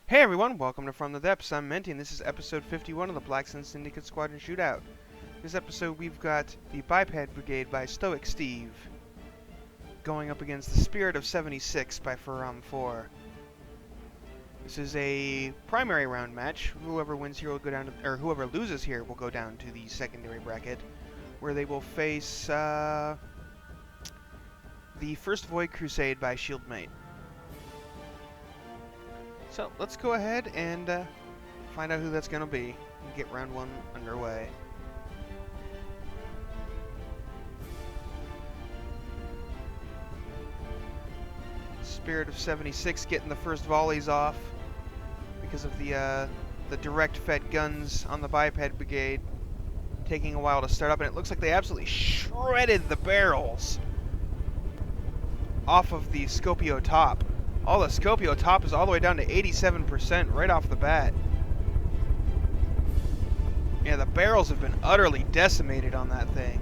Hey everyone, welcome to From the Depths. I'm Menti, and this is episode 51 of the Black Sun Syndicate Squadron Shootout. This episode we've got the Biped Brigade by Stoic Steve going up against the Spirit of 76 by Faram 4. This is a primary round match. Whoever wins here will go down to, or whoever loses here will go down to the secondary bracket, where they will face the First Void Crusade by Shieldmate. So let's go ahead and find out who that's going to be and get round one underway. Spirit of 76 getting the first volleys off because of the direct fed guns on the Biped Brigade taking a while to start up, and it looks like they absolutely shredded the barrels off of the Scopio top. Oh, the Scopio top is all the way down to 87% right off the bat. Yeah, the barrels have been utterly decimated on that thing.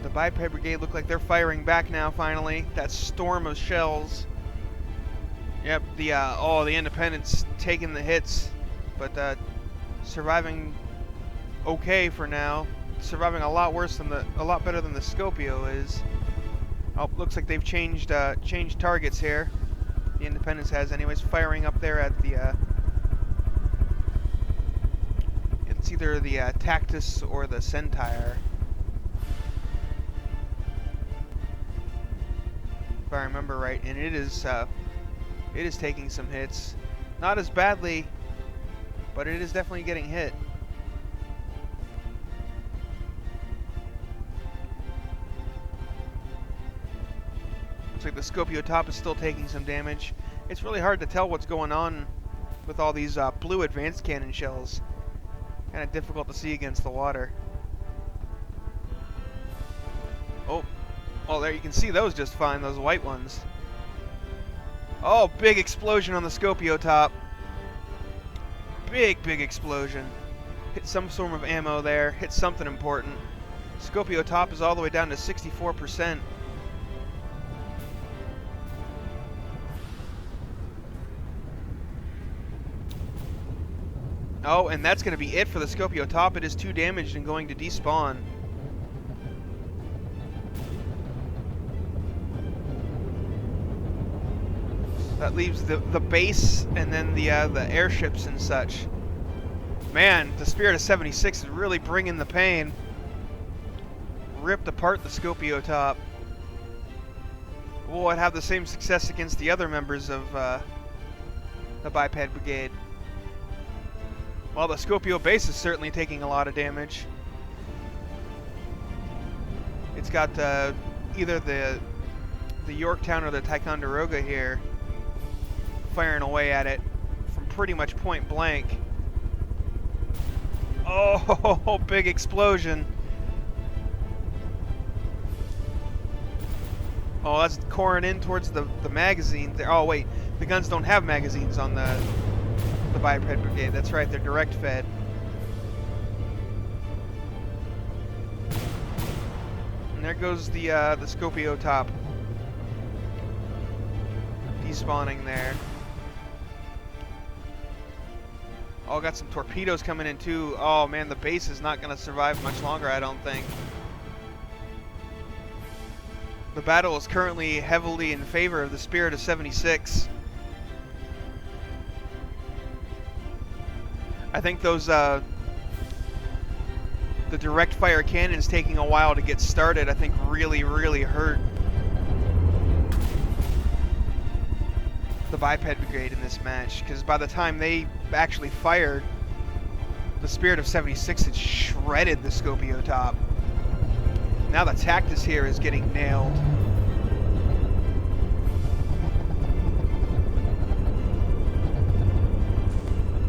The Biped Brigade look like they're firing back now, finally. That storm of shells. Yep, the Independents taking the hits, but surviving okay for now. Surviving a lot better than the Scopio is. Oh, looks like they've changed targets here. The Independence has, anyways, firing up there at the it's either the Tactus or the Centaur, if I remember right, and it is taking some hits. Not as badly, but it is definitely getting hit. Looks like the Scopio top is still taking some damage. It's really hard to tell what's going on with all these blue advanced cannon shells. Kind of difficult to see against the water. Oh, there you can see those just fine, those white ones. Oh, big explosion on the Scopio top. Big explosion. Hit some form of ammo there, hit something important. Scopio top is all the way down to 64%. Oh, and that's going to be it for the Scopio top. It is 2 damaged and going to despawn. That leaves the base and then the airships and such. Man, the Spirit of 76 is really bringing the pain. Ripped apart the Scopio top. Will it have the same success against the other members of the Biped Brigade? Well, the Scopio base is certainly taking a lot of damage. It's got either the Yorktown or the Ticonderoga here firing away at it from pretty much point blank. Oh, big explosion. Oh, that's coring in towards the magazine there. Oh, wait, the guns don't have magazines on the Biped Brigade. That's right, they're direct fed. And there goes the Scopio top. Despawning there. Oh, got some torpedoes coming in too. Oh man, the base is not going to survive much longer, I don't think. The battle is currently heavily in favor of the Spirit of 76. I think those the direct fire cannons taking a while to get started, I think really hurt the Biped Brigade in this match, because by the time they actually fired, the Spirit of 76 had shredded the Scopio top. Now the Tactus here is getting nailed.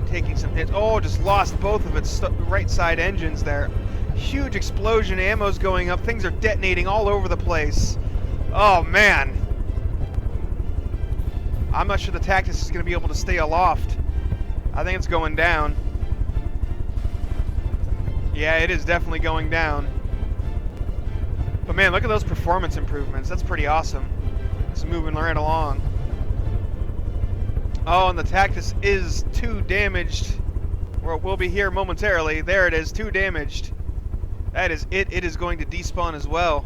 Taking some hits. Oh, just lost both of its right side engines there. Huge explosion, ammo's going up, things are detonating all over the place. Oh man. I'm not sure the Tactus is going to be able to stay aloft. I think it's going down. Yeah, it is definitely going down. But man, look at those performance improvements. That's pretty awesome. It's moving right along. Oh, and the Tactus is 2 damaged. Or it will be here momentarily. There it is, 2 damaged. That is it. It is going to despawn as well.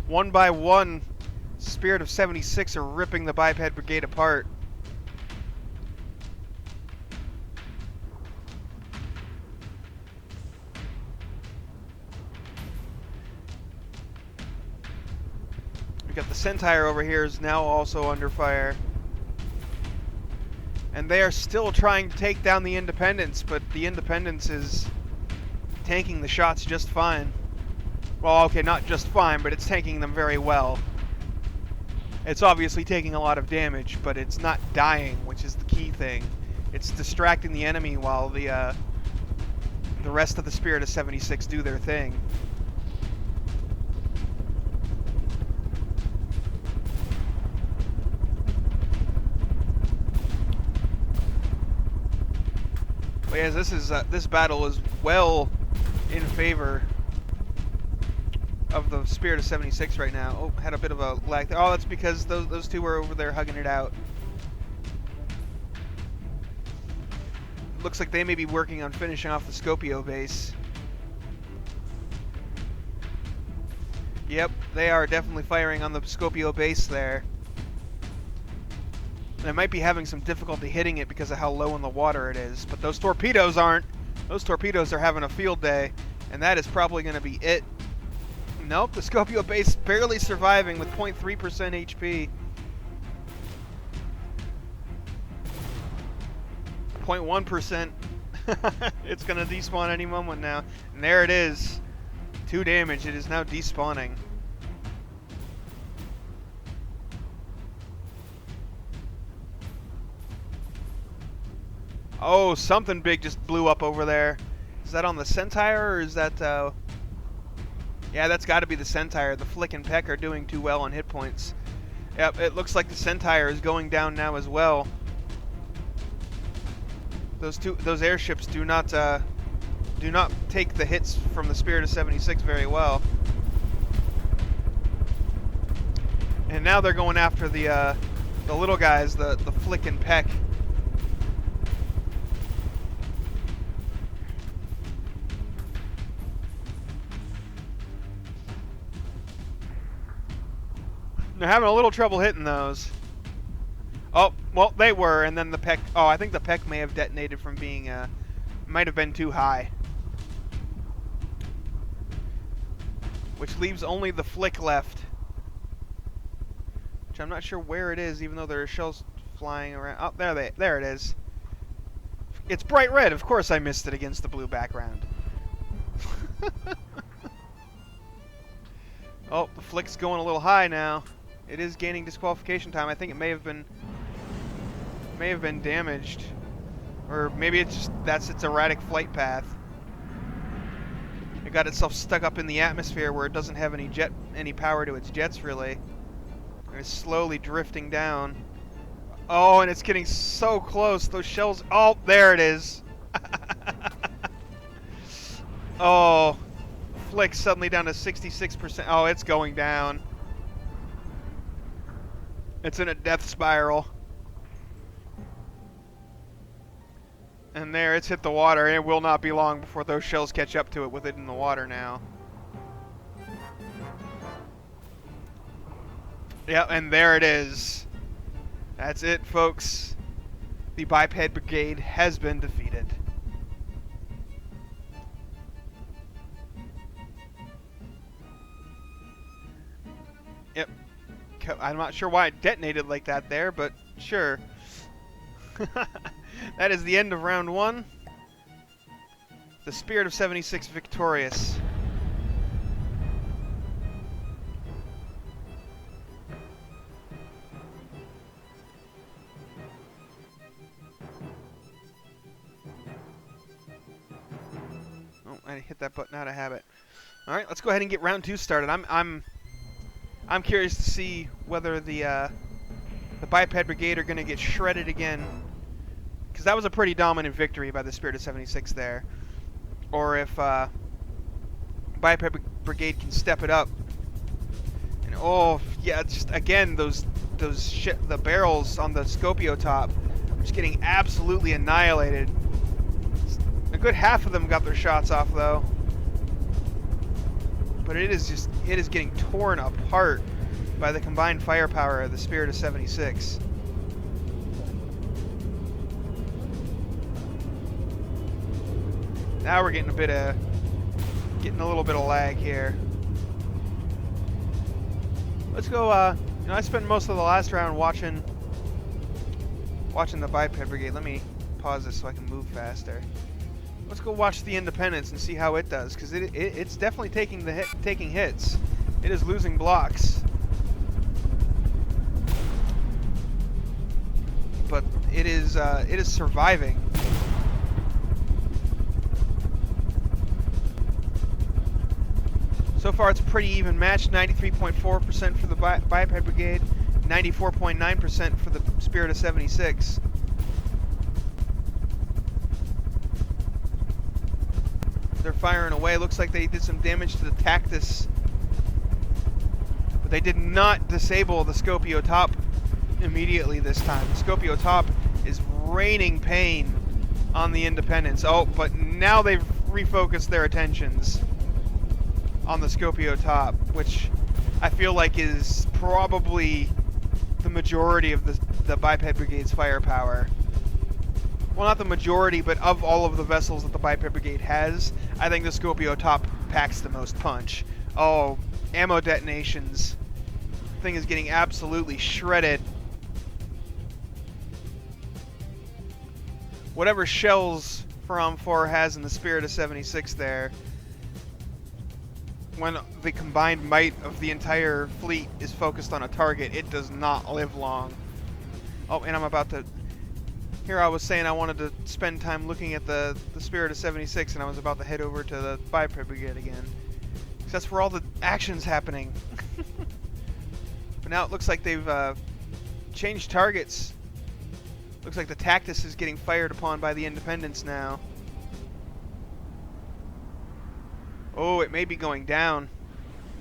One by one, Spirit of 76 are ripping the Biped Brigade apart. We got the Centaur over here is now also under fire. And they are still trying to take down the Independence, but the Independence is tanking the shots just fine. Well, okay, not just fine, but it's tanking them very well. It's obviously taking a lot of damage, but it's not dying, which is the key thing. It's distracting the enemy while the rest of the Spirit of 76 do their thing. But yes, this battle is well in favor of the Spirit of 76 right now. Oh, had a bit of a lag there. Oh, that's because those two were over there hugging it out. Looks like they may be working on finishing off the Scopio base. Yep, they are definitely firing on the Scopio base there. They might be having some difficulty hitting it because of how low in the water it is, but those torpedoes aren't. Those torpedoes are having a field day, and that is probably going to be it. Nope, the Scopio base barely surviving with 0.3% HP. 0.1%. It's going to despawn any moment now. And there it is. 2 damage. It is now despawning. Oh, something big just blew up over there. Is that on the Centaur, or is that... Yeah, that's got to be the Centaur. The Flick and Peck are doing too well on hit points. Yep, it looks like the Centaur is going down now as well. Those airships do not take the hits from the Spirit of 76 very well. And now they're going after the little guys, the Flick and Peck. They're having a little trouble hitting those. Oh, well, they were, and then the Peck... Oh, I think the Peck may have detonated from being... might have been too high. Which leaves only the Flick left. Which I'm not sure where it is, even though there are shells flying around. Oh, there it is. It's bright red. Of course I missed it against the blue background. Oh, the Flick's going a little high now. It is gaining disqualification time. I think it may have been damaged, or maybe it's just that's its erratic flight path. It got itself stuck up in the atmosphere where it doesn't have any power to its jets really. And it's slowly drifting down. Oh, and it's getting so close. Those shells. Oh, there it is. Oh, Flick suddenly down to 66%. Oh, it's going down. It's in a death spiral. And there, it's hit the water, and it will not be long before those shells catch up to it with it in the water now. Yeah, and there it is. That's it, folks. The Biped Brigade has been defeated. Yep. I'm not sure why it detonated like that there, but sure. That is the end of round 1. The Spirit of 76 victorious. Oh, I hit that button out of habit. All right, let's go ahead and get round 2 started. I'm curious to see whether the Biped Brigade are going to get shredded again, because that was a pretty dominant victory by the Spirit of 76 there, or if Biped Brigade can step it up. And oh yeah, just again the barrels on the Scopio top are just getting absolutely annihilated. A good half of them got their shots off though. But it is getting torn apart by the combined firepower of the Spirit of 76. Now we're getting a little bit of lag here. Let's go. I spent most of the last round watching the Biped Brigade. Let me pause this so I can move faster. Let's go watch the Independence and see how it does, because it's definitely taking hits. It is losing blocks, but it is surviving. So far, it's pretty even matched. 93.4% for the Biped Brigade, 94.9% for the Spirit of 76. They're firing away. Looks like they did some damage to the Tactus, but they did not disable the Scopio top immediately this time. The Scopio top is raining pain on the Independence. Oh, but now they've refocused their attentions on the Scopio top, which I feel like is probably the majority of the Biped Brigade's firepower. Well, not the majority, but of all of the vessels that the Biped Brigade has, I think the Scopio top packs the most punch. Oh, ammo detonations. The thing is getting absolutely shredded. Whatever shells From 4 has in the Spirit of 76 there, when the combined might of the entire fleet is focused on a target, it does not live long. Oh, and I'm about to... Here I was saying I wanted to spend time looking at the Spirit of 76, and I was about to head over to the Biped Brigade again. Because that's where all the action's happening. But now it looks like they've changed targets. Looks like the Tactus is getting fired upon by the Independence now. Oh, it may be going down.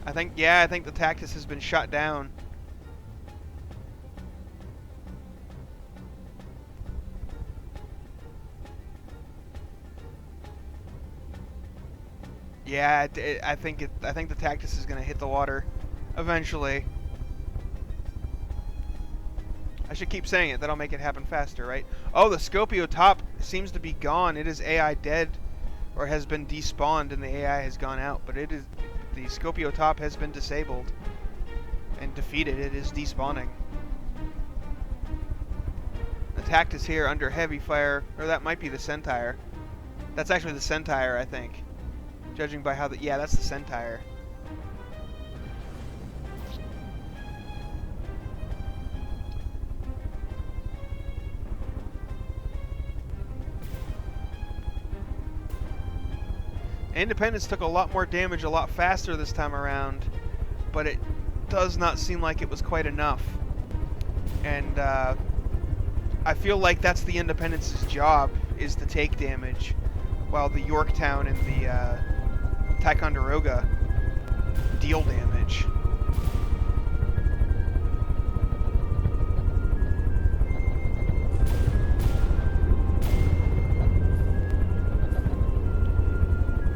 I think the Tactus has been shot down. Yeah, I think the Tactus is going to hit the water eventually. I should keep saying it. That'll make it happen faster, right? Oh, the Scopio top seems to be gone. It is AI dead, or has been despawned, and the AI has gone out. But it is, the Scopio top has been disabled and defeated. It is despawning. The Tactus here under heavy fire, or that might be the Centaur. That's actually the Centaur, I think. Judging by how the... Yeah, that's the Centaur. Independence took a lot more damage a lot faster this time around, but it does not seem like it was quite enough. And I feel like that's the Independence's job, is to take damage, while the Yorktown and the Ticonderoga deal damage.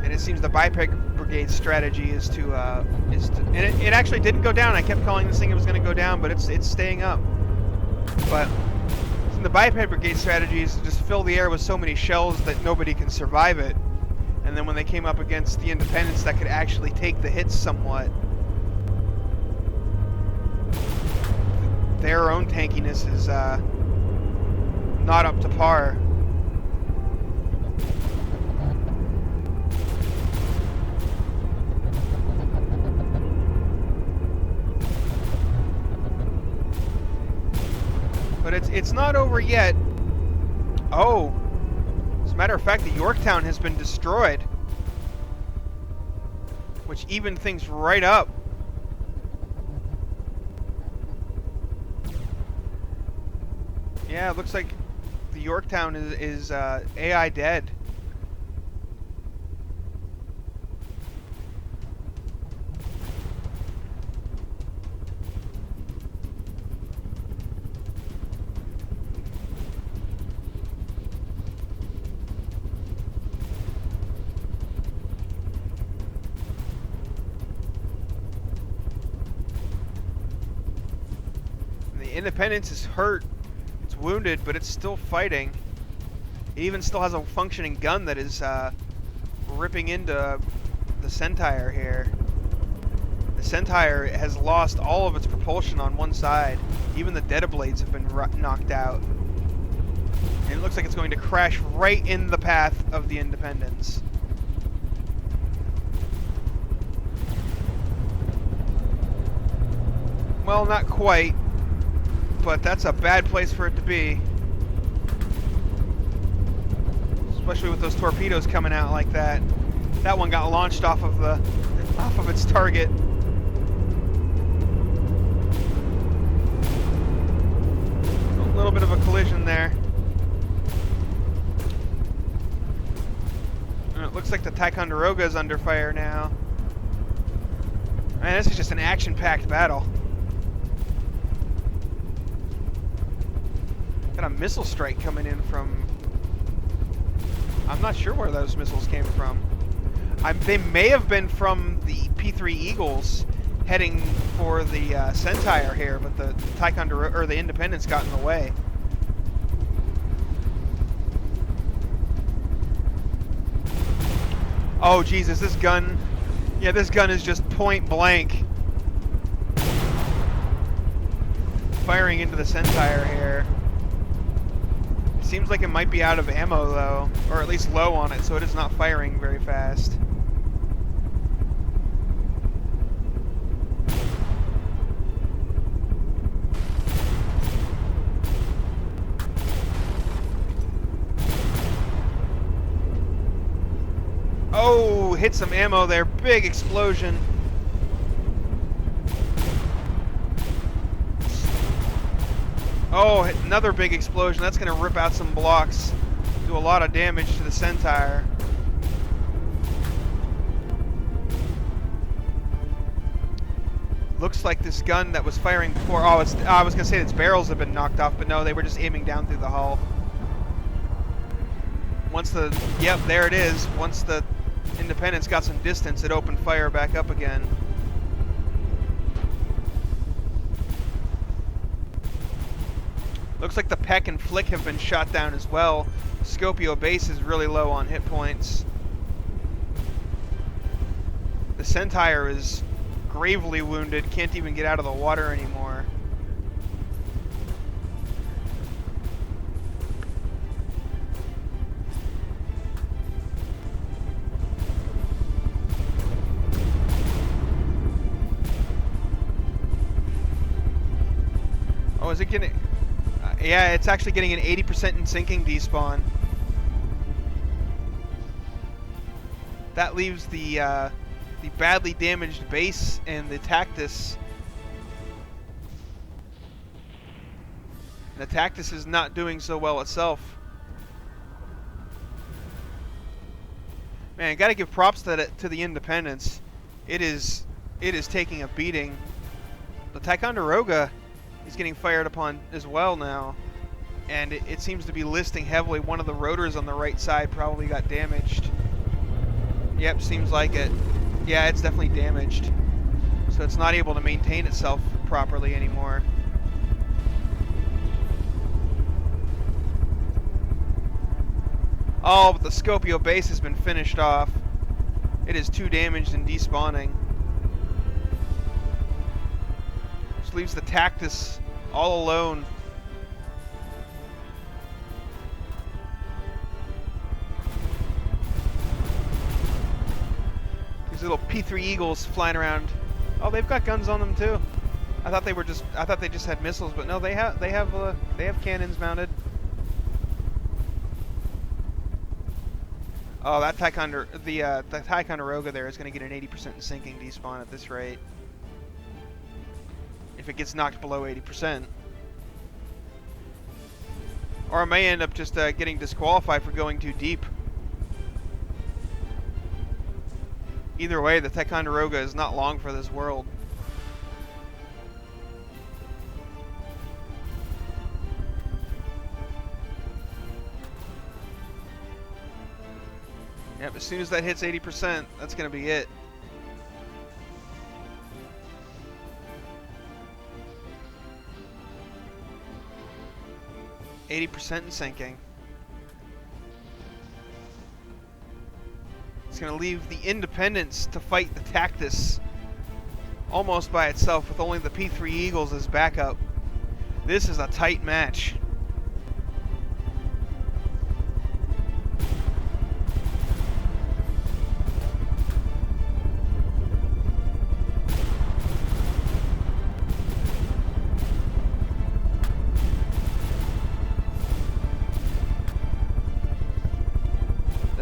It seems the Biped Brigade's strategy is to and it actually didn't go down. I kept calling this thing it was going to go down, but it's staying up. But the Biped Brigade strategy is to just fill the air with so many shells that nobody can survive it. And then when they came up against the Independence that could actually take the hits somewhat, their own tankiness is not up to par. But it's not over yet. Oh, as a matter of fact, the Yorktown has been destroyed, which evened things right up. Yeah, it looks like the Yorktown is AI dead. Independence is hurt. It's wounded, but it's still fighting. It even still has a functioning gun that is ripping into the Centaur here. The Centaur has lost all of its propulsion on one side. Even the Data Blades have been knocked out. And it looks like it's going to crash right in the path of the Independence. Well, not quite, but that's a bad place for it to be. Especially with those torpedoes coming out like that. That one got launched off of its target. A little bit of a collision there. And it looks like the Ticonderoga is under fire now. Man, this is just an action-packed battle. Got a missile strike coming in from... I'm not sure where those missiles came from. They may have been from the P3 Eagles heading for the Centaur here, but the Ticonderoga or the Independence got in the way. Oh Jesus, this gun! Yeah, this gun is just point blank firing into the Centaur here. Seems like it might be out of ammo though, or at least low on it, so it is not firing very fast. Oh, hit some ammo there. Big explosion. Oh, another big explosion. That's going to rip out some blocks. Do a lot of damage to the Centaur. Looks like this gun that was firing before... Oh, I was going to say its barrels have been knocked off, but no, they were just aiming down through the hull. Once the... Yep, there it is. Once the Independence got some distance, it opened fire back up again. Looks like the Peck and Flick have been shot down as well. Scopio Base is really low on hit points. The Centaur is gravely wounded, can't even get out of the water anymore. Oh, is it getting... yeah, it's actually getting an 80% in sinking despawn. That leaves the badly damaged base and the Tactus. The Tactus is not doing so well itself. Man, gotta give props to the Independence. It is taking a beating. The Ticonderoga is getting fired upon as well now, and it seems to be listing heavily. One of the rotors on the right side probably got damaged. Yep, seems like it. Yeah, it's definitely damaged. So it's not able to maintain itself properly anymore. Oh, but the Scopio Base has been finished off. It is too damaged and despawning. Which leaves the Tactus all alone. Little P3 Eagles flying around. Oh, they've got guns on them too. I thought they just had missiles, but no, they have cannons mounted. Oh, that the Ticonderoga there is going to get an 80% sinking despawn at this rate. If it gets knocked below 80%. Or it may end up just getting disqualified for going too deep. Either way, the Ticonderoga is not long for this world. Yep, as soon as that hits 80%, that's going to be it. 80% in sinking. It's going to leave the Independence to fight the Tactus almost by itself with only the P3 Eagles as backup. This is a tight match.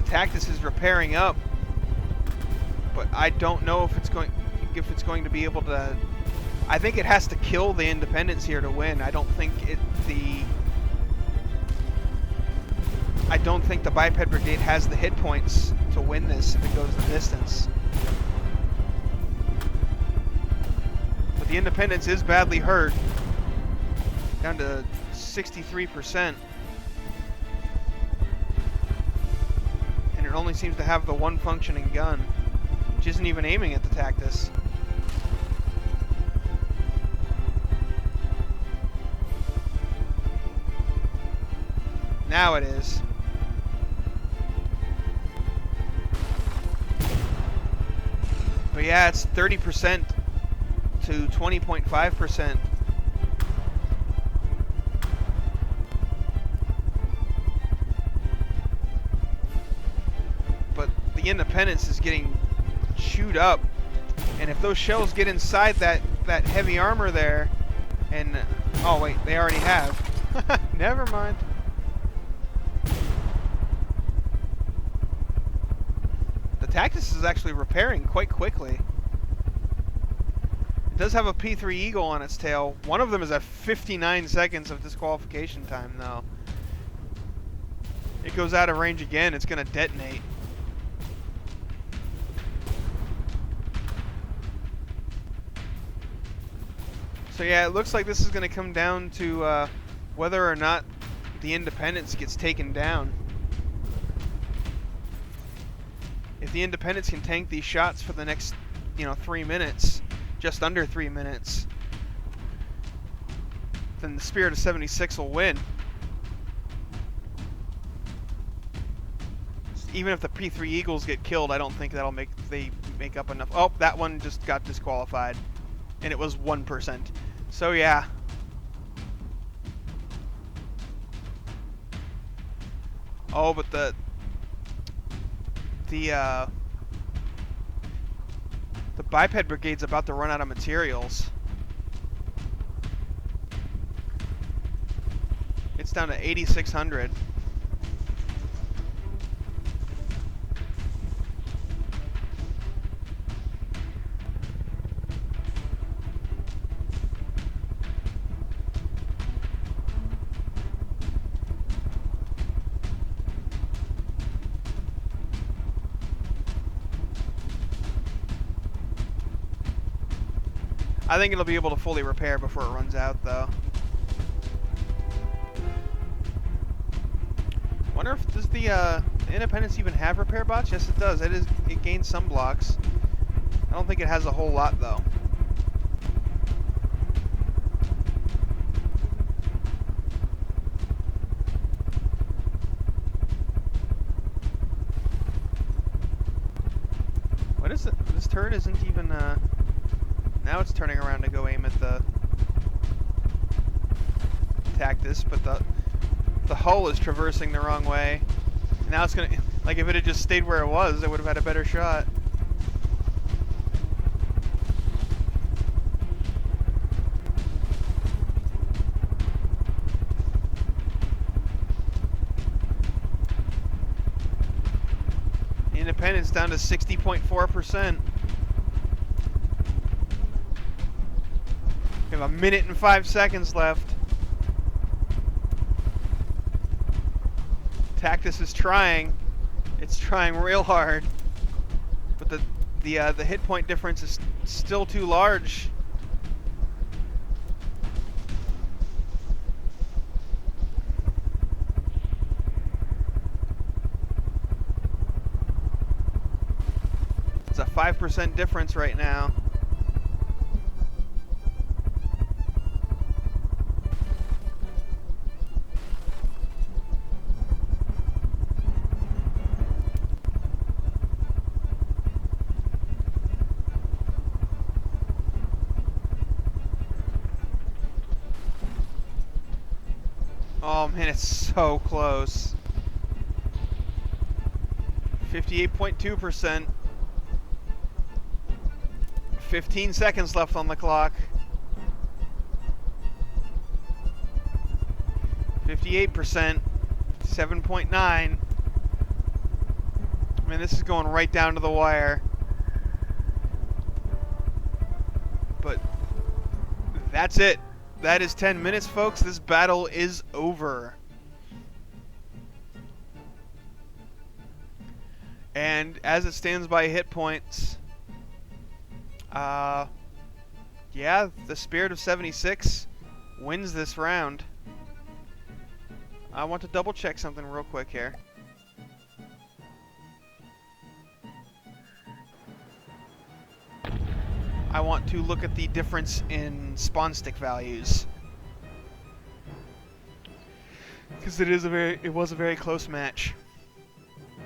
Tactus is repairing up, but I don't know if it's going to be able to. I think it has to kill the Independence here to win. I don't think the Biped Brigade has the hit points to win this if it goes the distance. But the Independence is badly hurt, down to 63%. It only seems to have the one functioning gun, which isn't even aiming at the Tactus. Now it is. But yeah, it's 30% to 20.5%. The Independence is getting chewed up, and if those shells get inside that heavy armor there, and oh wait, they already have. Never mind. The Tactus is actually repairing quite quickly. It does have a P3 Eagle on its tail. One of them is at 59 seconds of disqualification time, though. It goes out of range again, it's going to detonate. So yeah, it looks like this is going to come down to whether or not the Independence gets taken down. If the Independence can tank these shots for the next, 3 minutes, just under 3 minutes, then the Spirit of 76 will win. Even if the P3 Eagles get killed, I don't think that'll make up enough. Oh, that one just got disqualified, and it was 1%. So yeah. Oh, but the Biped Brigade's about to run out of materials. It's down to 8,600. I think it'll be able to fully repair before it runs out, though. Wonder if does the Independence even have repair bots? Yes, it does. It gains some blocks. I don't think it has a whole lot, though. What is it? This turret isn't even now it's turning around to go aim at the Tactus, but the hull is traversing the wrong way. Now it's gonna, like, if it had just stayed where it was, it would have had a better shot. Independence down to 60.4%. We have 1 minute and 5 seconds left. Tactus is trying. It's trying real hard. But the hit point difference is still too large. It's a 5% difference right now. Oh man, it's so close. 58.2%. 15 seconds left on the clock. 58%. 7.9. I mean, this is going right down to the wire. But that's it. That is 10 minutes, folks. This battle is over. And as it stands by hit points, yeah, the Spirit of 76 wins this round. I want to double check something real quick here. I want to look at the difference in spawn stick values, because it was a very close match,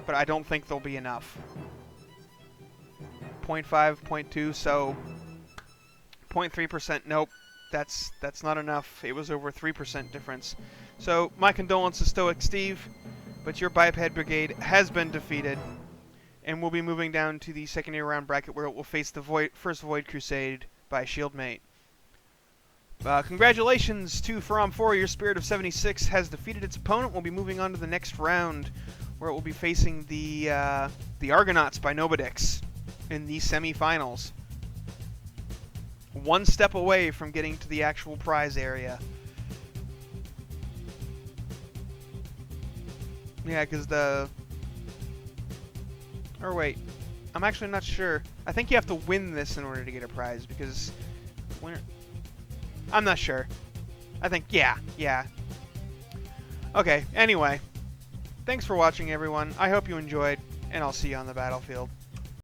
but I don't think there'll be enough. 0.5, 0.2, so 0.3%. Nope, that's not enough. It was over 3% difference. So my condolences, Stoic Steve, but your Biped Brigade has been defeated. And we'll be moving down to the secondary round bracket where it will face the first Void Crusade by Shieldmate. Congratulations to Faram 4. Your Spirit of 76 has defeated its opponent. We'll be moving on to the next round where it will be facing the Argonauts by Nobodix in the semifinals. One step away from getting to the actual prize area. Yeah, because or wait, I'm actually not sure. I think you have to win this in order to get a prize, because I'm not sure. I think, yeah. Okay, anyway. Thanks for watching, everyone. I hope you enjoyed, and I'll see you on the battlefield.